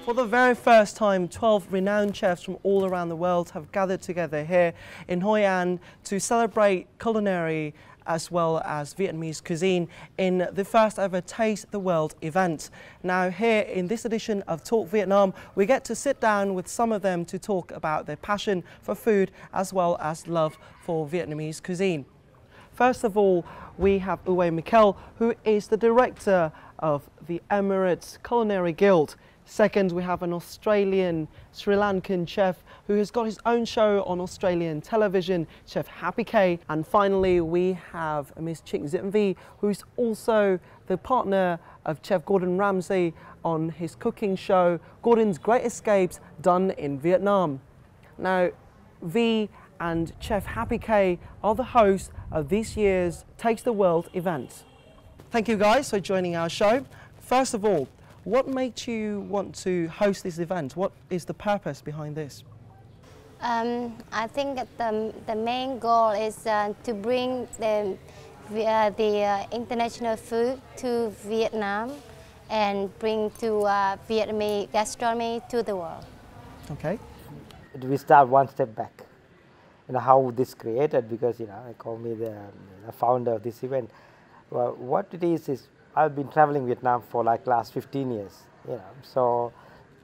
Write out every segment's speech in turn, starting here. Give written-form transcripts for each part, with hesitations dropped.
For the very first time, 12 renowned chefs from all around the world have gathered together here in Hoi An to celebrate culinary as well as Vietnamese cuisine in the first ever Taste the World event. Now here in this edition of Talk Vietnam, we get to sit down with some of them to talk about their passion for food as well as love for Vietnamese cuisine. First of all, we have Uwe Mikkel, who is the director of the Emirates Culinary Guild. Second, we have an Australian Sri Lankan chef who has got his own show on Australian television, Chef Happy K. And finally, we have Miss Ching Diem Vi, who's also the partner of Chef Gordon Ramsay on his cooking show, Gordon's Great Escapes, done in Vietnam. Now, Vi and Chef Happy K are the hosts of this year's Taste the World event. Thank you guys for joining our show. First of all, what made you want to host this event? What is the purpose behind this? I think that the main goal is to bring the international food to Vietnam and bring to Vietnamese gastronomy to the world. Okay. We start one step back. How this created, because I call me the founder of this event. Well, what it is I've been traveling Vietnam for like last 15 years, so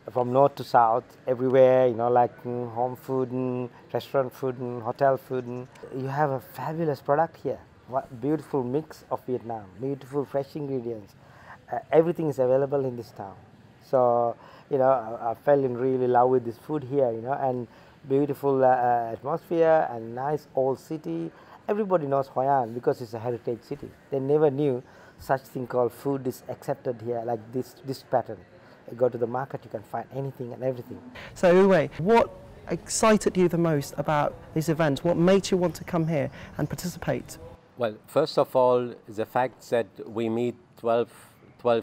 from north to south, everywhere, like home food, restaurant food, hotel food. You have a fabulous product here. What beautiful mix of Vietnam, beautiful fresh ingredients. Everything is available in this town. So, I fell in really love with this food here, and beautiful atmosphere and nice old city. Everybody knows Hoi An because it's a heritage city. They never knew such thing called food is accepted here, like this pattern. You go to the market, you can find anything and everything. So Uwe, what excited you the most about this event? What made you want to come here and participate? Well, first of all, the fact that we meet 12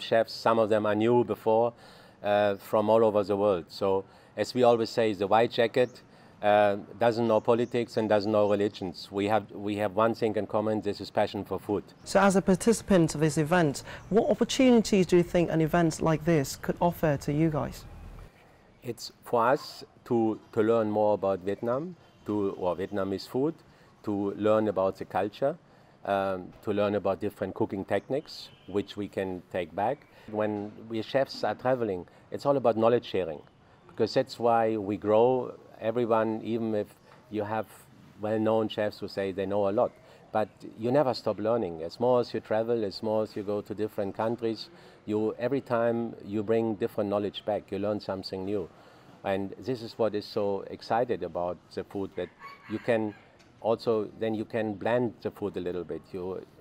chefs, some of them are new before, from all over the world. So as we always say, the white jacket doesn't know politics and doesn't know religions. We have one thing in common, this is passion for food. So as a participant of this event, what opportunities do you think an event like this could offer to you guys? It's for us to learn more about Vietnam, or Vietnamese food, to learn about the culture, to learn about different cooking techniques, which we can take back. When we chefs are traveling, it's all about knowledge sharing, because that's why we grow. Everyone, even if you have well-known chefs who say they know a lot, but you never stop learning. As more as you travel, as more as you go to different countries, every time you bring different knowledge back, you learn something new. And this is what is so excited about the food, that you can also, then you can blend the food a little bit.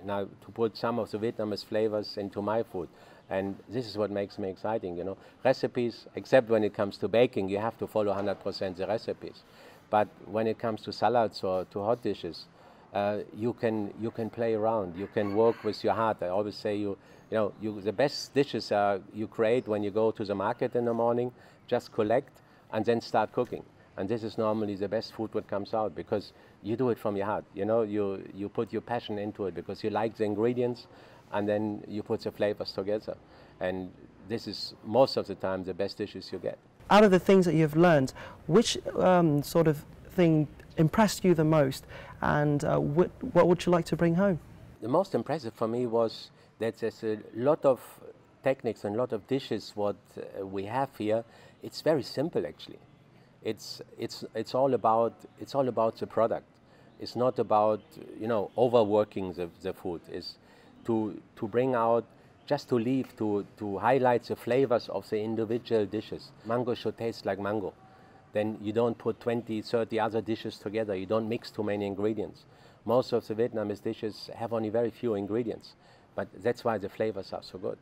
Now to put some of the Vietnamese flavors into my food. And this is what makes me exciting, Recipes, except when it comes to baking, you have to follow 100% the recipes. But when it comes to salads or to hot dishes, you can play around. You can work with your heart. I always say, the best dishes you create when you go to the market in the morning. Just collect and then start cooking. And this is normally the best food what comes out, because you do it from your heart. You put your passion into it because you like the ingredients, and then you put the flavors together. And this is most of the time the best dishes you get. Out of the things that you've learned, which sort of thing impressed you the most, and what would you like to bring home? The most impressive for me was that there's a lot of techniques and a lot of dishes what we have here. It's very simple actually. It's all about the product. It's not about overworking the food. It's to bring out, just to highlight the flavors of the individual dishes. Mango should taste like mango. Then you don't put 20, 30 other dishes together. You don't mix too many ingredients. Most of the Vietnamese dishes have only very few ingredients, but that's why the flavors are so good.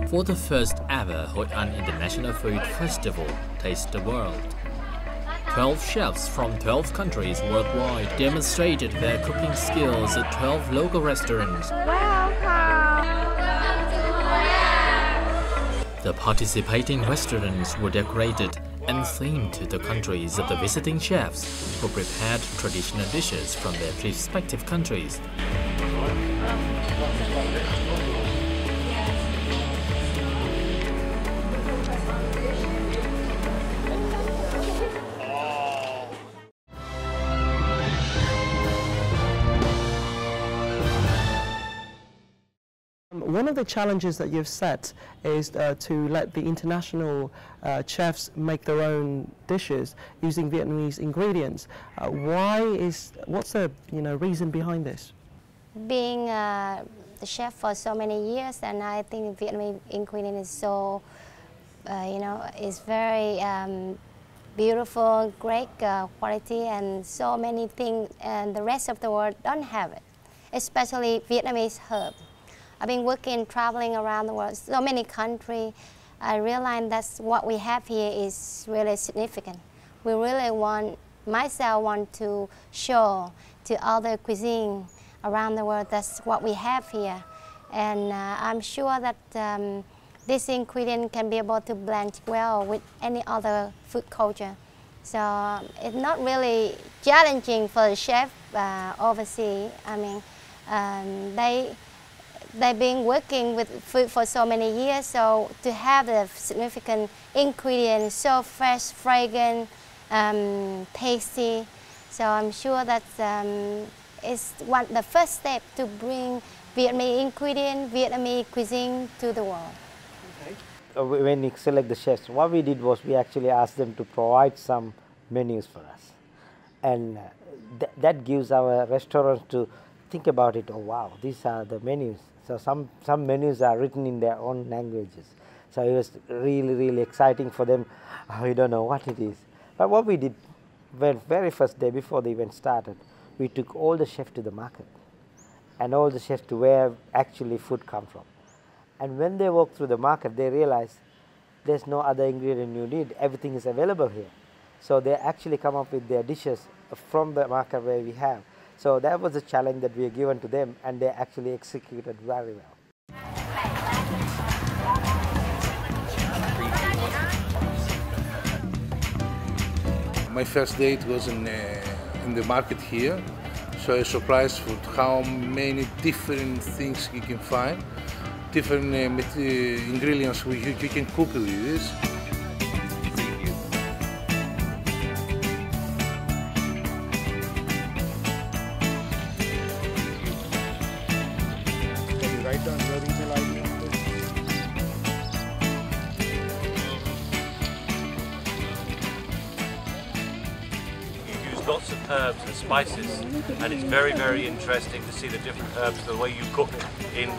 For the first ever Hoi An International Food Festival, Taste the World, 12 chefs from 12 countries worldwide demonstrated their cooking skills at 12 local restaurants. The participating restaurants were decorated and themed the countries of the visiting chefs who prepared traditional dishes from their respective countries. One of the challenges that you've set is to let the international chefs make their own dishes using Vietnamese ingredients. What's the reason behind this? Being the chef for so many years, and I think Vietnamese ingredient is so, is very beautiful, great quality, and so many things, and the rest of the world don't have it, especially Vietnamese herb. I've been working, traveling around the world, so many countries. I realized that's what we have here is really significant. We really want to show to other cuisine around the world that's what we have here. And I'm sure that this ingredient can be able to blend well with any other food culture. So it's not really challenging for the chef overseas. I mean, they've been working with food for so many years, so to have the significant ingredients, so fresh, fragrant, tasty. So I'm sure that it's the first step to bring Vietnamese ingredient, Vietnamese cuisine to the world. Okay. When we select the chefs, what we did was we actually asked them to provide some menus for us. And that gives our restaurants to think about it. Oh wow, these are the menus. So some menus are written in their own languages. So it was really, really exciting for them. Oh, we don't know what it is. But what we did, very first day before the event started, we took all the chefs to the market and all the chefs to where actually food comes from. And when they walk through the market, they realize there's no other ingredient you need. Everything is available here. So they actually come up with their dishes from the market where we have. So that was a challenge that we were given to them, and they actually executed very well. My first date was in the market here, so I surprised for how many different things you can find, different ingredients you can cook with this. Lots of herbs and spices, and it's very, very interesting to see the different herbs, the way you cook in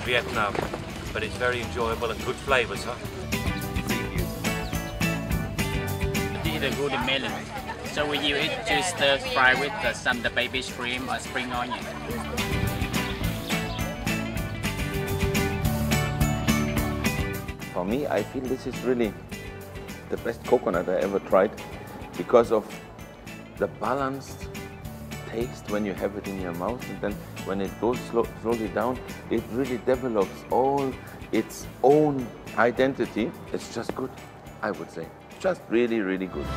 Vietnam. But it's very enjoyable and good flavors, huh? This is the golden melon. So we use it to stir fry with some the baby shrimp or spring onion. For me, I feel this is really the best coconut I ever tried because of the balanced taste when you have it in your mouth, and then when it goes slowly down, it really develops all its own identity. It's just good, I would say. Just really, really good.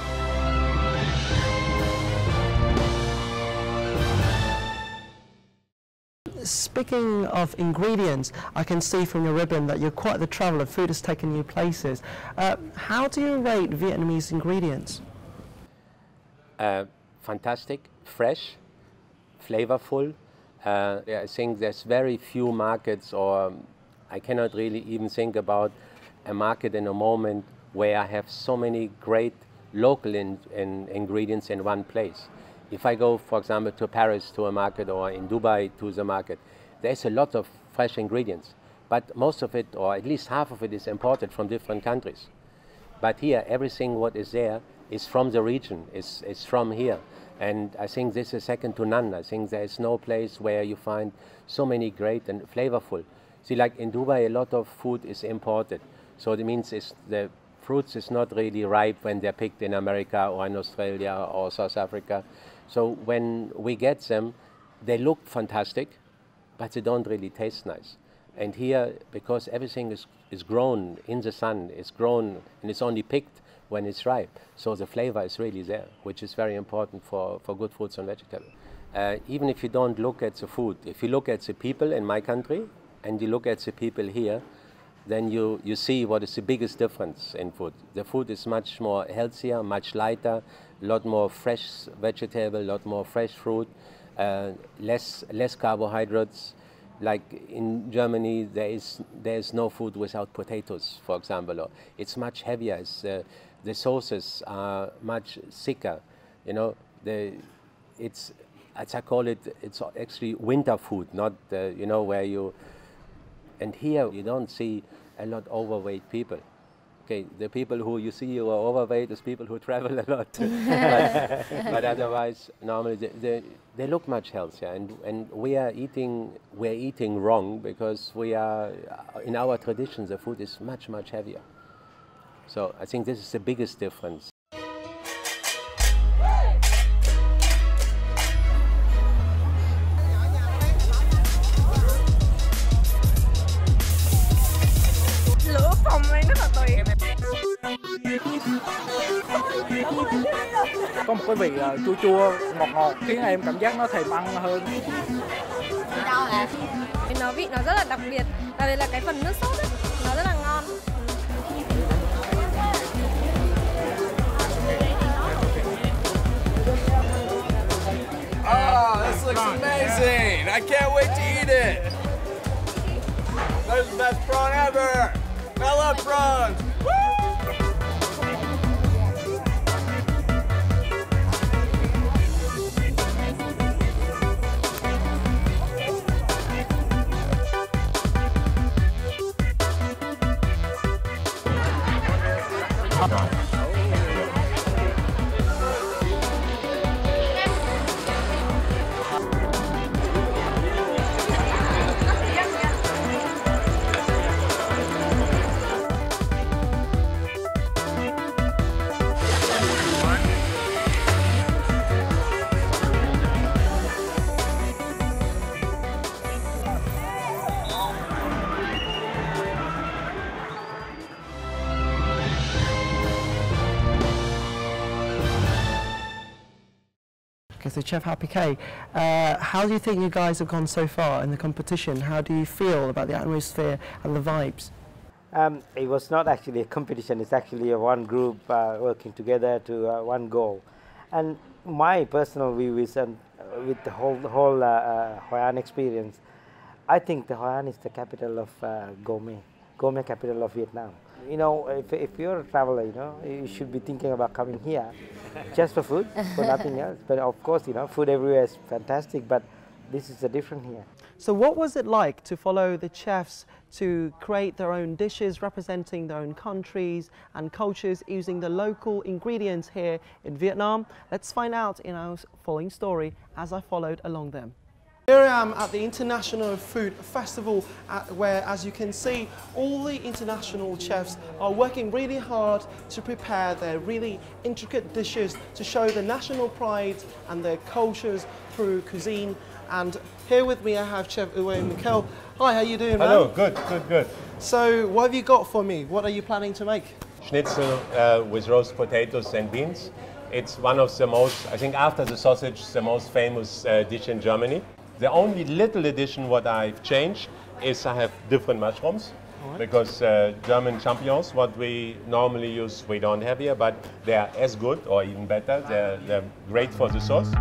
Speaking of ingredients, I can see from your ribbon that you're quite the traveller. Food has taken you places. How do you rate Vietnamese ingredients? Fantastic, fresh, flavorful. I think there's very few markets, or I cannot really even think about a market in a moment where I have so many great local ingredients in one place. If I go, for example, to Paris to a market, or in Dubai to the market, there's a lot of fresh ingredients, but most of it, or at least half of it, is imported from different countries. But here, everything what is there is from the region, is from here. And I think this is second to none. I think there is no place where you find so many great and flavorful. See, like in Dubai, a lot of food is imported. So it means the fruits is not really ripe when they're picked in America or in Australia or South Africa. So when we get them, they look fantastic, but they don't really taste nice. And here, because everything is grown in the sun, it's grown and it's only picked when it's ripe. So the flavor is really there, which is very important for good fruits and vegetables. Even if you don't look at the food, if you look at the people in my country and you look at the people here, then you see what is the biggest difference in food. The food is much more healthier, much lighter, a lot more fresh vegetable, a lot more fresh fruit, less carbohydrates. Like in Germany, there is no food without potatoes, for example. Or it's much heavier. The sauces are much thicker. You know, it's as I call it, it's actually winter food, not you know, where you. And here you don't see a lot overweight people. Okay, the people who you see who are overweight is people who travel a lot. but otherwise, normally they look much healthier, and we're eating wrong, because we are, in our tradition, the food is much heavier. So I think this is the biggest difference. Có một cái vị chua chua, ngọt ngọt khiến em cảm giác nó thèm ăn hơn. Đau hả? Vị nó rất là đặc biệt, đặc biệt là cái phần nước sốt ấy, nó rất là ngon. Oh, this looks amazing! I can't wait to eat it. That is the best prawn ever. I love prawns. So Chef Happy K, how do you think you guys have gone so far in the competition? How do you feel about the atmosphere and the vibes? It was not actually a competition, it's actually a one group working together to one goal. And my personal view is, with the whole Hoi An experience, I think the Hoi An is the capital of gourmet capital of Vietnam. You know, if you're a traveler, you know, you should be thinking about coming here just for food, for nothing else. But of course, you know, food everywhere is fantastic, but this is different here. So what was it like to follow the chefs to create their own dishes representing their own countries and cultures using the local ingredients here in Vietnam? Let's find out in our following story as I followed along them. Here I am at the International Food Festival, where, as you can see, all the international chefs are working really hard to prepare their really intricate dishes to show the national pride and their cultures through cuisine. And here with me I have Chef Michael. Hi, how you doing, man? Hello, good. So what have you got for me? What are you planning to make? Schnitzel with roast potatoes and beans. It's one of the most, I think after the sausage, the most famous dish in Germany. The only little addition what I've changed is I have different mushrooms, because German champignons, what we normally use, we don't have here, but they are as good or even better. They're great for the sauce.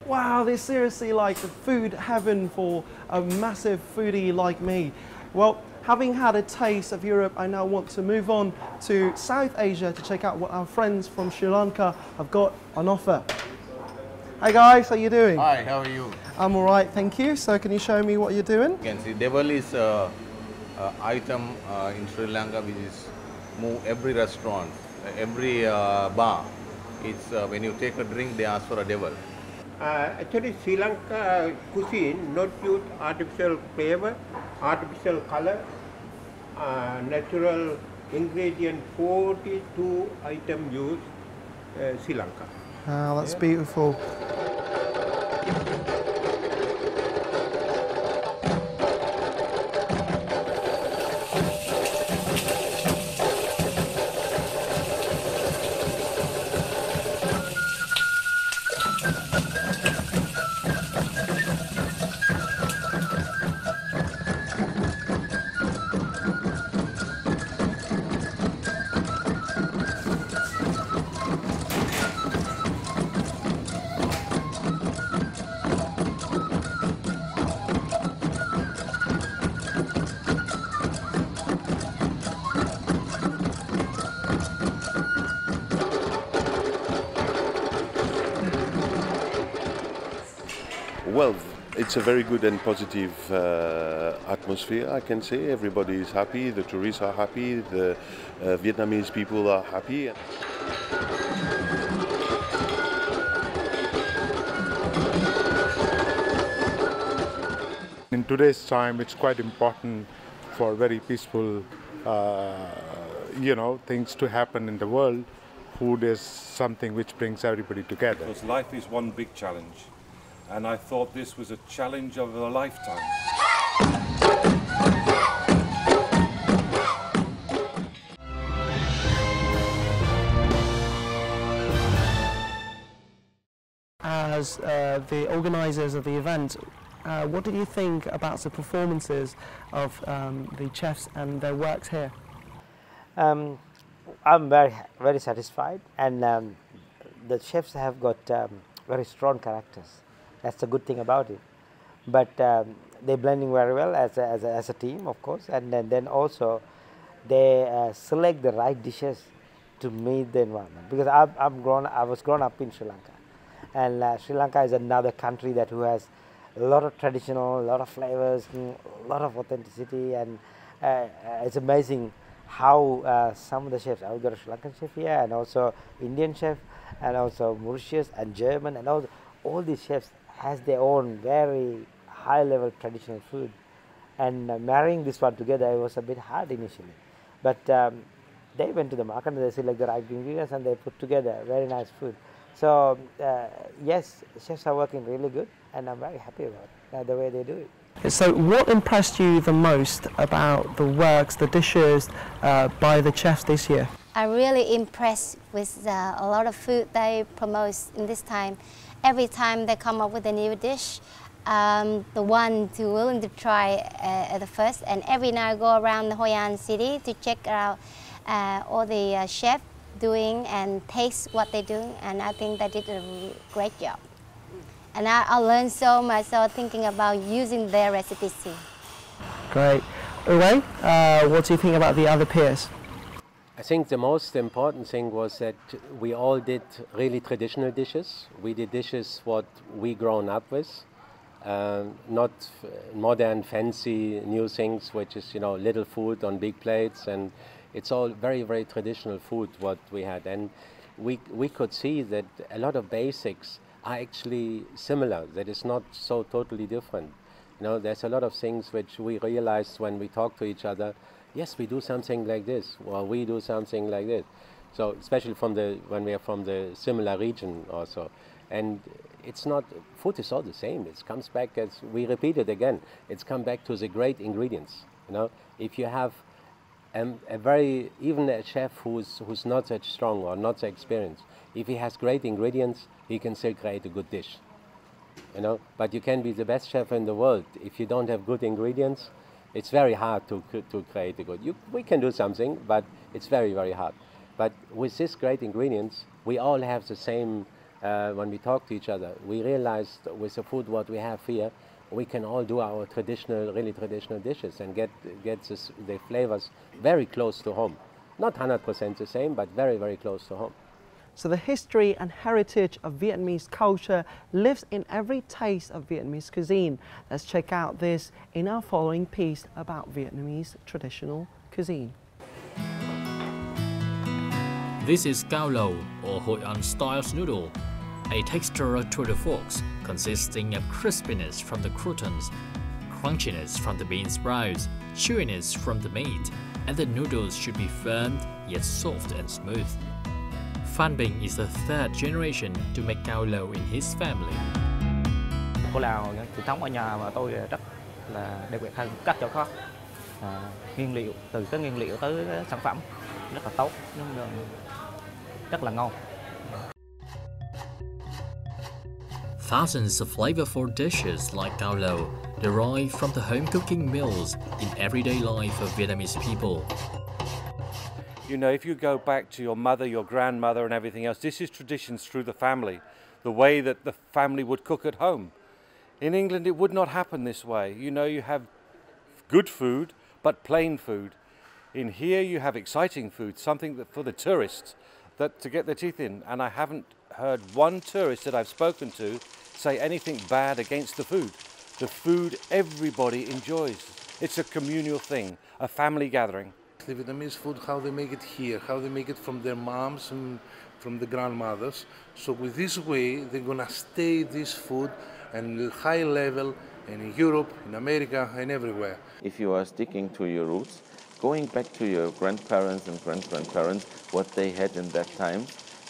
Wow, they're seriously like the food heaven for a massive foodie like me. Well, having had a taste of Europe, I now want to move on to South Asia to check out what our friends from Sri Lanka have got on offer. Hi guys, how you doing? Hi, how are you? I'm all right, thank you. So can you show me what you're doing? You can see Deval is an item in Sri Lanka which is move every restaurant, every bar. It's when you take a drink, they ask for a Deval. Actually, Sri Lanka cuisine not use artificial flavor, artificial color, natural ingredient. 42 items used Sri Lanka. Oh, that's beautiful. Well, it's a very good and positive atmosphere, I can say. Everybody is happy, the tourists are happy, the Vietnamese people are happy. In today's time, it's quite important for very peaceful, things to happen in the world. Food is something which brings everybody together. Because life is one big challenge. And I thought this was a challenge of a lifetime. As the organisers of the event, what did you think about the performances of the chefs and their works here? I'm very satisfied, and the chefs have got very strong characters. That's the good thing about it. But they're blending very well as a team, of course, and then also they select the right dishes to meet the environment. Because I was grown up in Sri Lanka, and Sri Lanka is another country that who has a lot of traditional, a lot of flavors, a lot of authenticity, and it's amazing how some of the chefs, I've got a Sri Lankan chef here, and also Indian chef, and also Mauritius and German, and all these chefs has their own very high level traditional food, and marrying this one together it was a bit hard initially, but they went to the market and they select the right ingredients and they put together very nice food. So yes, chefs are working really good, and I'm very happy about the way they do it. So what impressed you the most about the works, the dishes by the chefs this year? I'm really impressed with a lot of food they promote in this time. Every time they come up with a new dish, the one who willing to try at the first, and every night I go around the Hoi An city to check out all the chefs doing and taste what they're doing, and I think they did a great job. And I learned so much, so thinking about using their recipes too. Great. Hoi, what do you think about the other peers? I think the most important thing was that we all did really traditional dishes. We did dishes what we grown up with, not modern, fancy, new things, which is, little food on big plates, and it's all very, very traditional food what we had. And we could see that a lot of basics are actually similar, that is not so totally different. There's a lot of things which we realized when we talk to each other. Yes, we do something like this, or we do something like this. So especially when we are from the similar region also. And it's not, food is all the same. It comes back, as we repeat it again, it's come back to the great ingredients. If you have even a chef who's not that strong or not so experienced, if he has great ingredients, he can still create a good dish. But you can be the best chef in the world. If you don't have good ingredients, it's very hard to create a good. We can do something, but it's very, very hard. But with these great ingredients, we all have the same when we talk to each other, we realized with the food what we have here, we can all do our traditional, really traditional dishes and get the flavors very close to home. Not 100% the same, but very, very close to home. So the history and heritage of Vietnamese culture lives in every taste of Vietnamese cuisine. Let's check out this in our following piece about Vietnamese traditional cuisine. This is cao lầu, or Hoi An style noodle, a texture to the forks consisting of crispiness from the croutons, crunchiness from the bean sprouts, chewiness from the meat, and the noodles should be firm yet soft and smooth. Phan Binh is the third generation to make cao lầu in his family. Của Lào truyền thống ở nhà mà tôi rất là đặc biệt hơn các chỗ khác. Nguyên liệu từ cái nguyên liệu tới cái sản phẩm rất là tốt, rất là ngon. Thousands of flavorful dishes like cao lầu derive from the home cooking meals in everyday life of Vietnamese people. You know, if you go back to your mother, your grandmother and everything else, this is traditions through the family, the way that the family would cook at home. In England, it would not happen this way. You know, you have good food, but plain food. In here, you have exciting food, something that for the tourists, that to get their teeth in. And I haven't heard one tourist that I've spoken to say anything bad against the food. The food everybody enjoys. It's a communal thing, a family gathering. The Vietnamese food, how they make it here, how they make it from their moms and from the grandmothers. So with this way, they're gonna stay this food and high level in Europe, in America, and everywhere. If you are sticking to your roots, going back to your grandparents and great-grandparents, what they had in that time,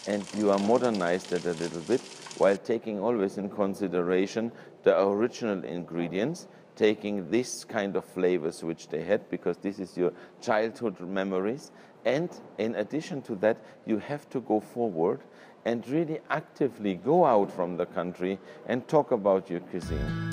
and you are modernized it a little bit, while taking always in consideration the original ingredients, taking this kind of flavors which they had, because this is your childhood memories. And in addition to that, you have to go forward and really actively go out from the country and talk about your cuisine.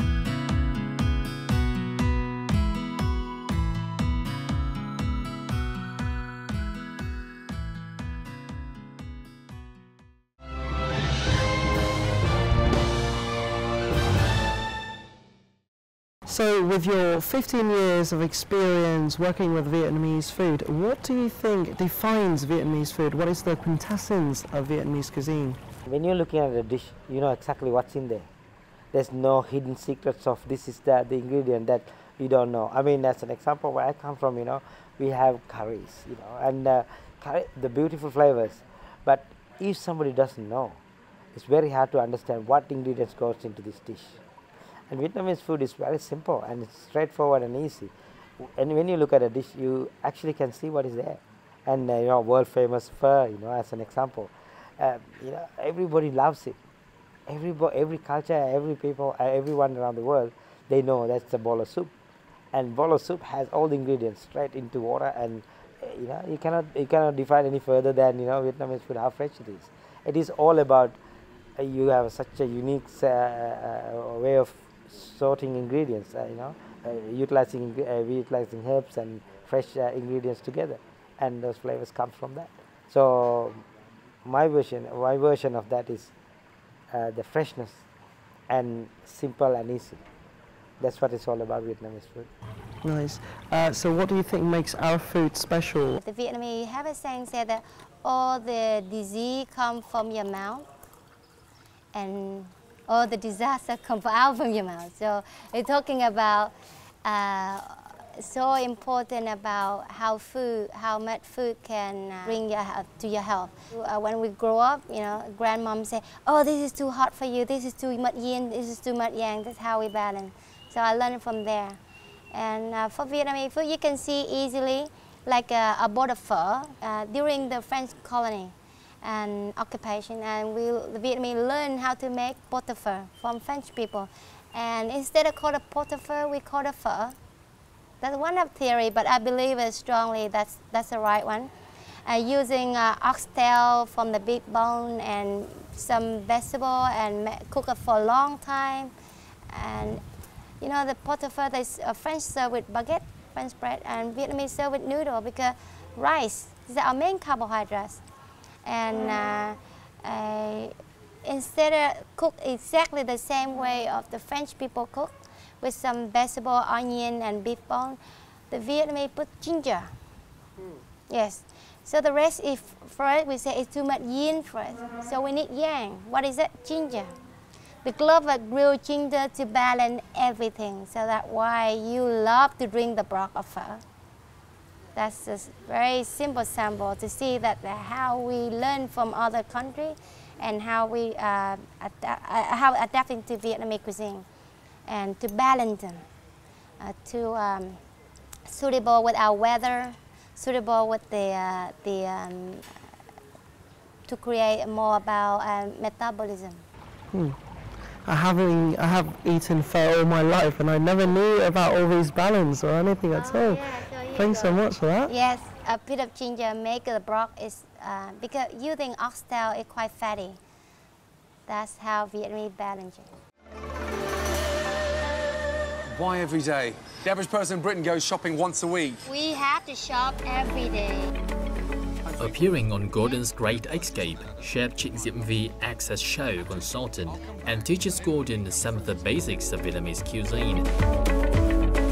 So with your 15 years of experience working with Vietnamese food, what do you think defines Vietnamese food? What is the quintessence of Vietnamese cuisine? When you're looking at a dish, you know exactly what's in there. There's no hidden secrets of this is the ingredient that you don't know. I mean, as an example, where I come from, you know, we have curries, you know, and the beautiful flavors. But if somebody doesn't know, it's very hard to understand what ingredients goes into this dish. And Vietnamese food is very simple and it's straightforward and easy. And when you look at a dish, you actually can see what is there. And you know, world famous pho, you know, as an example, you know, everybody loves it. Every culture, every people, everyone around the world, they know that's a bowl of soup. And bowl of soup has all the ingredients straight into water, and you know, you cannot define any further than, you know, Vietnamese food how fresh it is. It is all about you have such a unique way of sorting ingredients, you know, utilizing herbs and fresh ingredients together, and those flavors come from that. So my version of that is the freshness and simple and easy. That's what it's all about, Vietnamese food. Nice. So what do you think makes our food special? The Vietnamese have a saying said that all the disease come from your mouth, and all the disaster come out from your mouth. So it's talking about so important about how much food can bring to your health. When we grow up, you know, grandmom say, "Oh, this is too hot for you. This is too much yin. This is too much yang." That's how we balance. So I learned from there. And for Vietnamese food, you can see easily like a bowl of pho during the French colony and occupation, and the Vietnamese learn how to make pot au feu from French people. And instead of call it pot au feu, we call it pho. That's one of theory, but I believe strongly that's the right one. Using oxtail from the big bone and some vegetable and cook it for a long time. And you know, the pot au feu, French serve with baguette, French bread, and Vietnamese serve with noodle, because rice is our main carbohydrates. And instead of cook exactly the same way of the French people cook, with some vegetable, onion and beef bone, the Vietnamese put ginger. Yes. So the rest, if for us we say it's too much yin for us, so we need yang. What is that? Ginger. The clover grilled ginger to balance everything. So that's why you love to drink the broth of pho. That's a very simple sample to see that how we learn from other countries and how we how adapting to Vietnamese cuisine and to balance them, suitable with our weather, suitable with to create more about metabolism. I have eaten pho all my life, and I never knew about all these balance or anything at all. Thanks so much for that. Yes, a bit of ginger make the broth is because using oxtail is quite fatty. That's how Vietnamese balance it. Why every day? The average person in Britain goes shopping once a week. We have to shop every day. Appearing on Gordon's Great Escape, Chef Trịnh Diệm Vi acts as show consultant and teaches Gordon some of the basics of Vietnamese cuisine.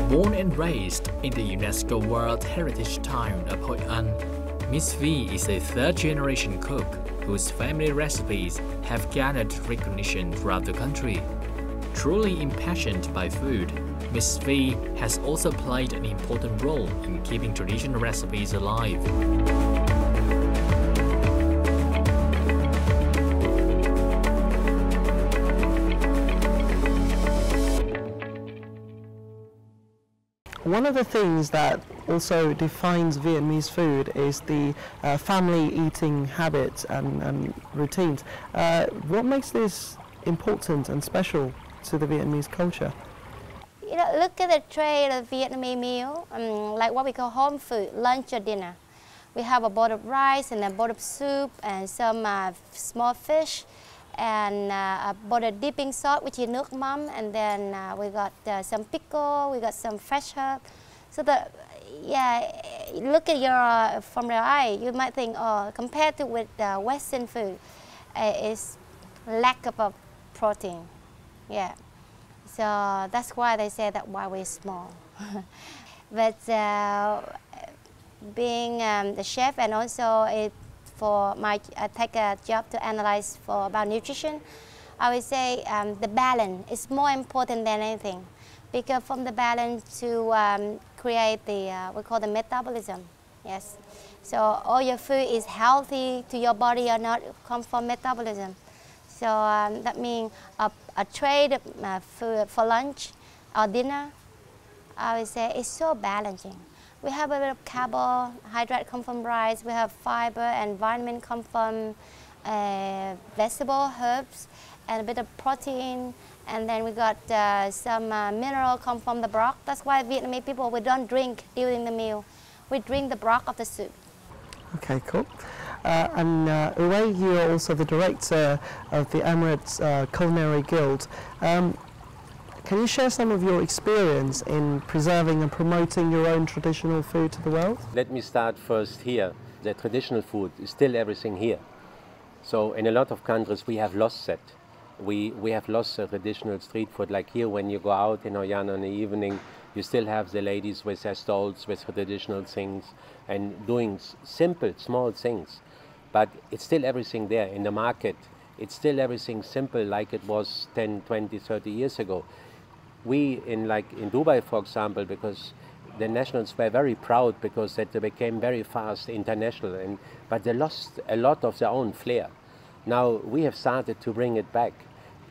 Born and raised in the UNESCO World Heritage Town of Hoi An, Miss Vi is a third-generation cook whose family recipes have garnered recognition throughout the country. Truly impassioned by food, Miss Vi has also played an important role in keeping traditional recipes alive. One of the things that also defines Vietnamese food is the family eating habits and routines. What makes this important and special to the Vietnamese culture? You know, look at the tray of Vietnamese meal, like what we call home food, lunch or dinner. We have a bowl of rice and a bowl of soup and some small fish and a bowl of dipping sauce, which is nước mắm, and then we got some pickle, we got some fresh herb. So look at from your eye, you might think, oh, compared to with Western food, it's lack of protein. Yeah. So that's why they say that why we're small. But being the chef and also I take a job to analyze about nutrition, I would say the balance is more important than anything, because from the balance to create we call the metabolism. Yes. So all your food is healthy to your body or not come from metabolism. So that means a tray food for lunch or dinner, I would say it's so balancing. We have a bit of carbohydrate come from rice, we have fiber and vitamin come from vegetable, herbs, and a bit of protein, and then we got some mineral come from the broth. That's why Vietnamese people, we don't drink during the meal. We drink the broth of the soup. Okay, cool. And Hoi, you are also the director of the Emirates Culinary Guild. Can you share some of your experience in preserving and promoting your own traditional food to the world? Let me start first here. The traditional food is still everything here. So in a lot of countries we have lost that. We have lost the traditional street food. Like here, when you go out in Hoi An in the evening, you still have the ladies with their stalls, with traditional things, and doing simple, small things. But it's still everything there in the market. It's still everything simple like it was 10, 20, 30 years ago. We, in Dubai, for example, because the nationals were very proud because that they became very fast international, but they lost a lot of their own flair. Now we have started to bring it back.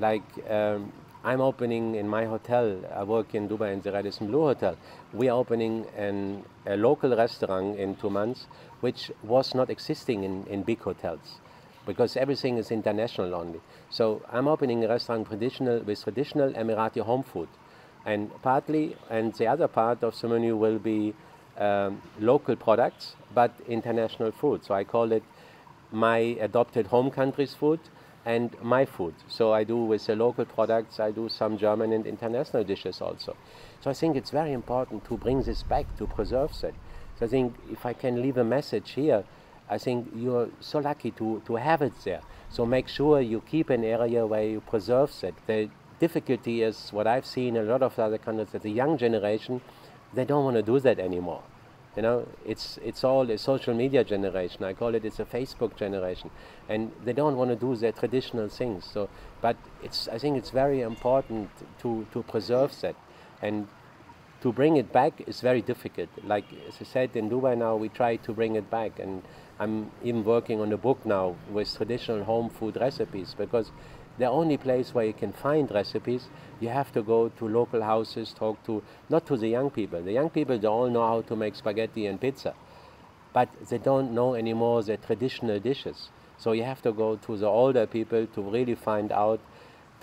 Like I'm opening in my hotel, I work in Dubai in the Radisson Blu Hotel. We are opening a local restaurant in 2 months, which was not existing in big hotels, because everything is international only. So I'm opening a restaurant with traditional Emirati home food. And the other part of the menu will be local products, but international food. So I call it my adopted home country's food and my food. So I do with the local products, I do some German and international dishes also. So I think it's very important to bring this back, to preserve that. So I think if I can leave a message here, I think you're so lucky to have it there. So make sure you keep an area where you preserve it. The difficulty is what I've seen in a lot of other countries, that the young generation, they don't want to do that anymore. You know, it's all a social media generation. I call it, it's a Facebook generation, and they don't want to do their traditional things. So, but I think it's very important to preserve that, and to bring it back is very difficult. Like as I said, in Dubai now we try to bring it back, and I'm even working on a book now with traditional home food recipes, because the only place where you can find recipes, you have to go to local houses, talk to, not to the young people. The young people, they all know how to make spaghetti and pizza, but they don't know anymore the traditional dishes. So you have to go to the older people to really find out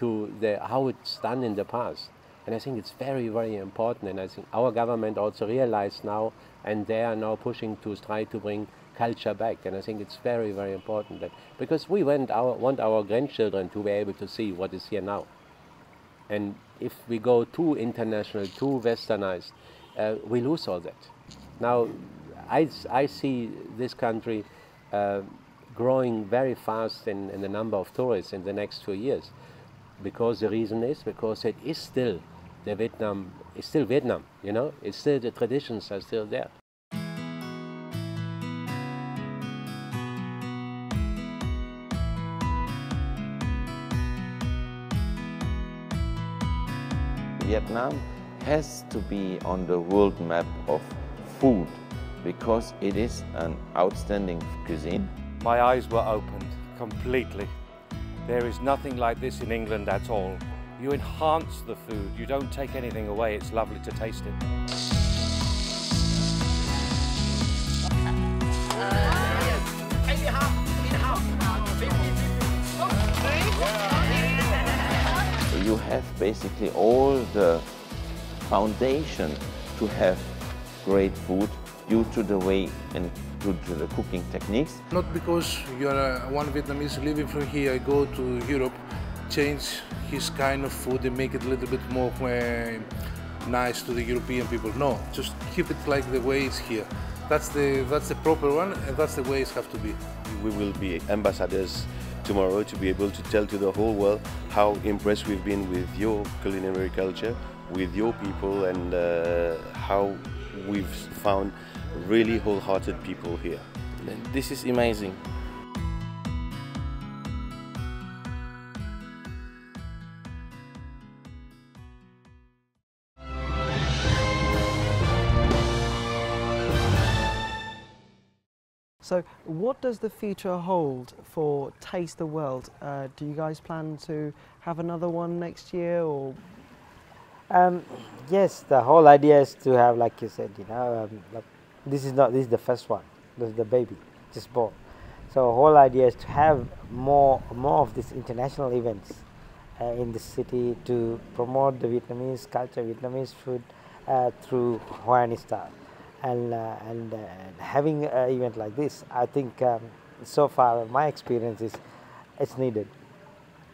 how it's done in the past. And I think it's very, very important. And I think our government also realized now, and they are now pushing to try to bring culture back. And I think it's very, very important, that, because we want our grandchildren to be able to see what is here now. And if we go too international, too westernized, we lose all that. Now, I see this country growing very fast in the number of tourists in the next 2 years, because the reason is because it is still Vietnam, you know, it's still, the traditions are still there. Vietnam has to be on the world map of food because it is an outstanding cuisine. My eyes were opened completely. There is nothing like this in England at all. You enhance the food, you don't take anything away, it's lovely to taste it. You have basically all the foundation to have great food due to the way and to the cooking techniques. Not because you're one Vietnamese living from here, I go to Europe, change his kind of food and make it a little bit more nice to the European people. No, just keep it like the way it's here. That's the proper one, and that's the way it has to be. We will be ambassadors tomorrow to be able to tell to the whole world how impressed we've been with your culinary culture, with your people, and how we've found really wholehearted people here. This is amazing. So what does the future hold for Taste the World? Do you guys plan to have another one next year, or? Yes, the whole idea is to have, like you said, you know, this is the first one. This is the baby, just born. So the whole idea is to have more of these international events in the city to promote the Vietnamese culture, Vietnamese food through Hoi An style. And having an event like this, I think so far my experience is it's needed.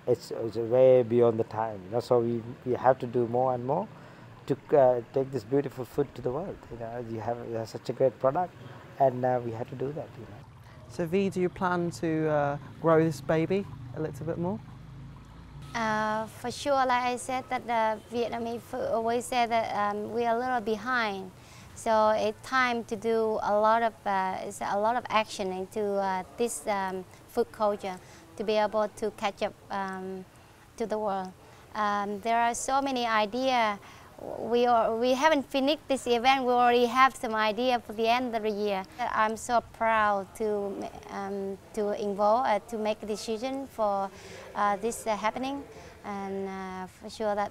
It's way beyond the time, you know. So we have to do more and more to take this beautiful food to the world. You know, you have such a great product, and we have to do that. You know. So V, do you plan to grow this baby a little bit more? For sure, like I said, that the Vietnamese food always say that we are a little behind. So it's time to do a lot of action into this food culture to be able to catch up to the world. There are so many ideas. We haven't finished this event. We already have some idea for the end of the year. I'm so proud to involve to make a decision for this happening, and for sure that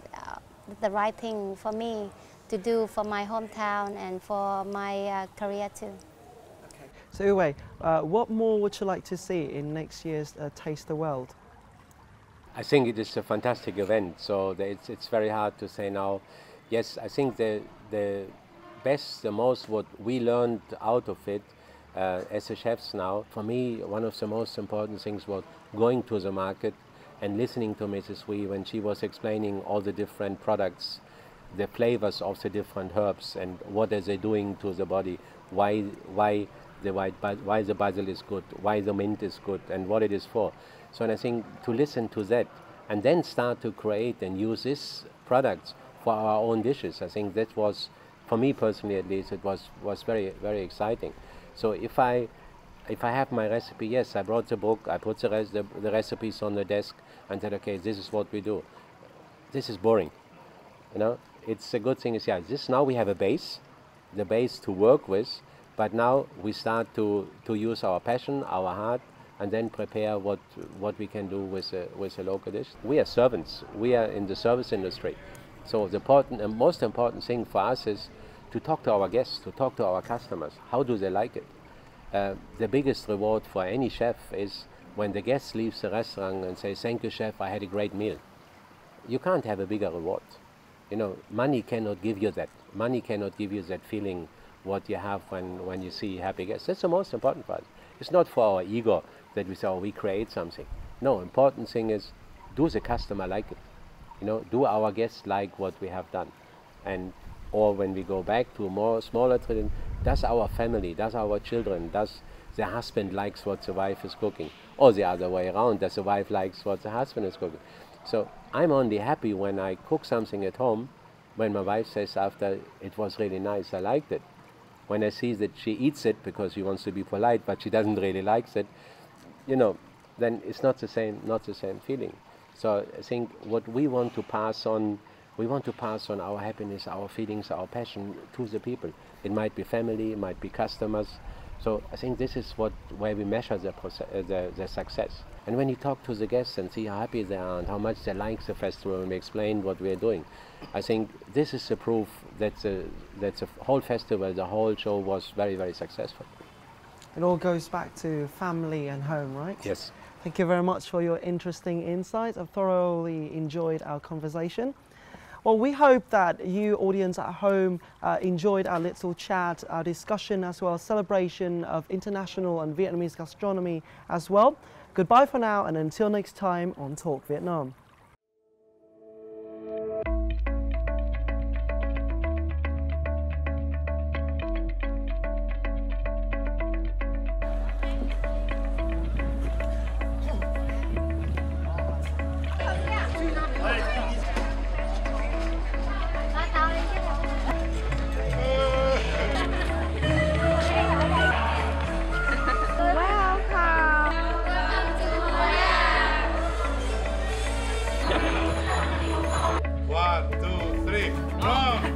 the right thing for me to do for my hometown and for my career too. Okay. So Uwe, what more would you like to see in next year's Taste the World? I think it is a fantastic event, so it's very hard to say now. Yes, I think the best, the most what we learned out of it as a chefs now, for me, one of the most important things was going to the market and listening to Mrs. Wee when she was explaining all the different products, the flavors of the different herbs, and what are they doing to the body, why why the basil is good, why the mint is good, and what it is for. So, and I think to listen to that and then start to create and use these products for our own dishes, I think that was, for me personally at least, it was very, very exciting. So if I have my recipe, yes, I brought the book, I put the recipes on the desk and said, okay, this is what we do. This is boring, you know. It's a good thing is, yeah, now we have a base, the base to work with, but now we start to use our passion, our heart, and then prepare what we can do with a local dish. We are servants, we are in the service industry. So the most important thing for us is to talk to our guests, to talk to our customers. How do they like it? The biggest reward for any chef is when the guest leaves the restaurant and says, thank you, chef, I had a great meal. You can't have a bigger reward. You know, money cannot give you that. Money cannot give you that feeling what you have when you see happy guests. That's the most important part. It's not for our ego that we say, oh, we create something. No, important thing is, do the customer like it? You know, do our guests like what we have done? And or when we go back to a more smaller tradition, does our family, does our children, does the husband likes what the wife is cooking? Or the other way around, does the wife likes what the husband is cooking? So I'm only happy when I cook something at home, when my wife says after, it was really nice, I liked it. When I see that she eats it because she wants to be polite, but she doesn't really like it, you know, then it's not the same feeling. So I think what we want to pass on, our happiness, our feelings, our passion to the people. It might be family, it might be customers. So I think this is where we measure the success. And when you talk to the guests and see how happy they are and how much they like the festival, and we explain what we're doing, I think this is the proof that the whole festival, the whole show was very, very successful. It all goes back to family and home, right? Yes. Thank you very much for your interesting insights. I've thoroughly enjoyed our conversation. Well, we hope that you, audience at home, enjoyed our little chat, our discussion, as well as celebration of international and Vietnamese gastronomy as well. Goodbye for now, and until next time on Talk Vietnam. One, two, three, run!